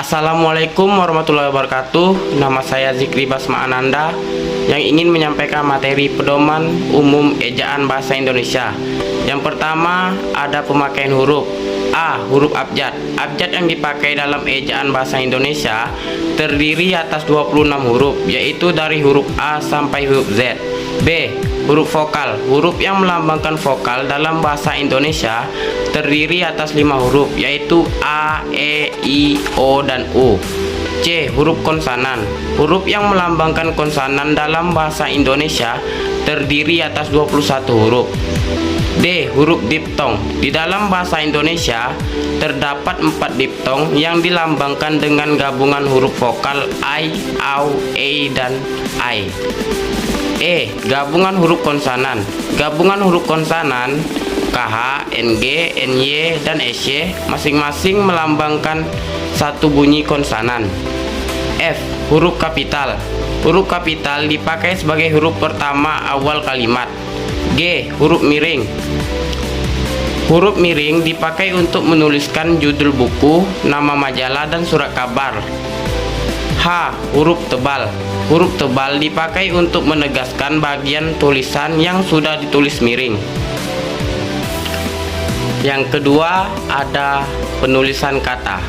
Assalamualaikum warahmatullahi wabarakatuh. Nama saya Zikri Basma Ananda yang ingin menyampaikan materi pedoman umum ejaan bahasa Indonesia. Yang pertama ada pemakaian huruf. A. Huruf abjad. Abjad yang dipakai dalam ejaan bahasa Indonesia terdiri atas 26 huruf, yaitu dari huruf A sampai huruf Z. B. Huruf vokal. Huruf yang melambangkan vokal dalam bahasa Indonesia terdiri atas 5 huruf, yaitu A, E, I, O, dan U. C. Huruf konsonan. Huruf yang melambangkan konsonan dalam bahasa Indonesia terdiri atas 21 huruf. D. Huruf diptong. Di dalam bahasa Indonesia terdapat 4 diptong yang dilambangkan dengan gabungan huruf vokal I, AU, E, dan I. E. Gabungan huruf konsonan. Gabungan huruf konsonan KH, NG, NY, dan SY masing-masing melambangkan satu bunyi konsonan. F. Huruf kapital. Huruf kapital dipakai sebagai huruf pertama awal kalimat. G. Huruf miring. Huruf miring dipakai untuk menuliskan judul buku, nama majalah, dan surat kabar. H. Huruf tebal. Huruf tebal dipakai untuk menegaskan bagian tulisan yang sudah ditulis miring. Yang kedua ada penulisan kata.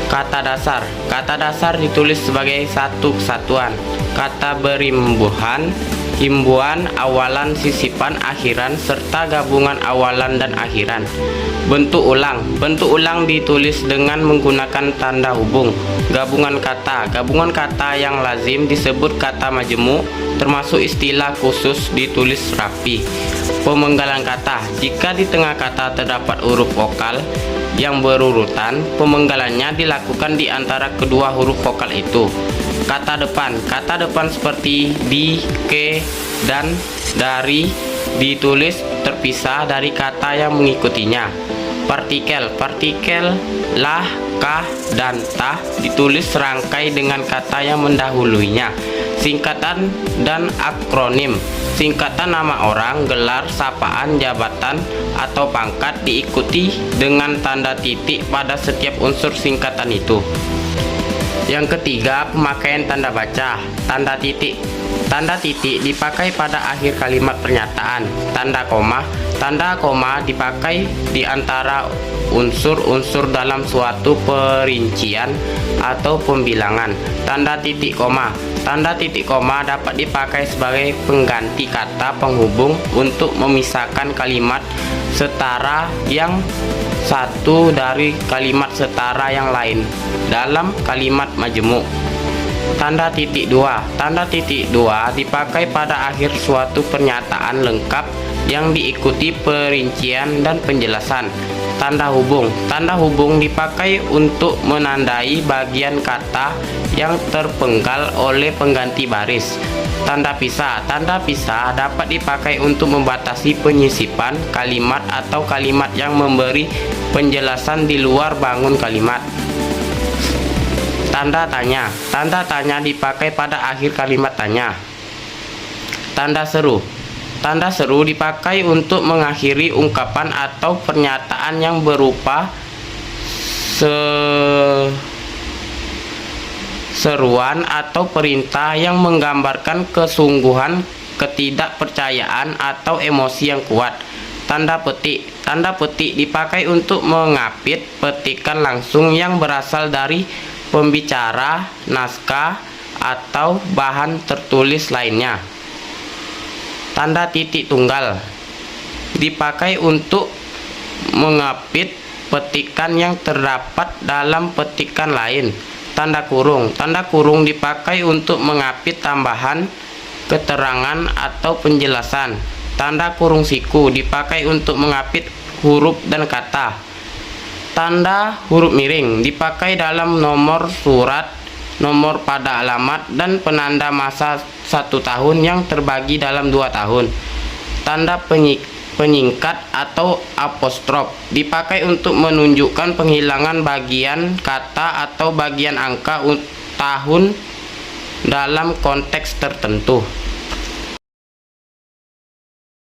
Kata dasar. Kata dasar ditulis sebagai satu kesatuan. Kata berimbuhan, himbuan, awalan, sisipan, akhiran, serta gabungan awalan dan akhiran. Bentuk ulang. Bentuk ulang ditulis dengan menggunakan tanda hubung. Gabungan kata. Gabungan kata yang lazim disebut kata majemuk, termasuk istilah khusus ditulis rapi. Pemenggalan kata. Jika di tengah kata terdapat huruf vokal yang berurutan, pemenggalannya dilakukan di antara kedua huruf vokal itu. Kata depan. Kata depan seperti di, ke, dan dari ditulis terpisah dari kata yang mengikutinya. Partikel. Partikel lah, kah, dan tah ditulis serangkai dengan kata yang mendahuluinya. Singkatan dan akronim. Singkatan nama orang, gelar, sapaan, jabatan, atau pangkat diikuti dengan tanda titik pada setiap unsur singkatan itu. Yang ketiga, pemakaian tanda baca. Tanda titik. Tanda titik dipakai pada akhir kalimat pernyataan. Tanda koma. Tanda koma dipakai di antara unsur-unsur dalam suatu perincian atau pembilangan. Tanda titik koma. Tanda titik koma dapat dipakai sebagai pengganti kata penghubung untuk memisahkan kalimat setara yang satu dari kalimat setara yang lain dalam kalimat majemuk. Tanda titik dua. Tanda titik dua dipakai pada akhir suatu pernyataan lengkap yang diikuti perincian dan penjelasan. Tanda hubung. Tanda hubung dipakai untuk menandai bagian kata yang terpenggal oleh pengganti baris. Tanda pisah. Tanda pisah dapat dipakai untuk membatasi penyisipan kalimat atau kalimat yang memberi penjelasan di luar bangun kalimat. Tanda tanya. Tanda tanya dipakai pada akhir kalimat tanya. Tanda seru. Tanda seru dipakai untuk mengakhiri ungkapan atau pernyataan yang berupa seruan atau perintah yang menggambarkan kesungguhan, ketidakpercayaan, atau emosi yang kuat. Tanda petik. Tanda petik dipakai untuk mengapit petikan langsung yang berasal dari pembicara, naskah, atau bahan tertulis lainnya. Tanda titik tunggal dipakai untuk mengapit petikan yang terdapat dalam petikan lain. Tanda kurung. Tanda kurung dipakai untuk mengapit tambahan, keterangan, atau penjelasan. Tanda kurung siku dipakai untuk mengapit huruf dan kata. Tanda huruf miring dipakai dalam nomor surat, nomor pada alamat, dan penanda masa 1 tahun yang terbagi dalam 2 tahun. Tanda penyingkat atau apostrof dipakai untuk menunjukkan penghilangan bagian kata atau bagian angka tahun dalam konteks tertentu.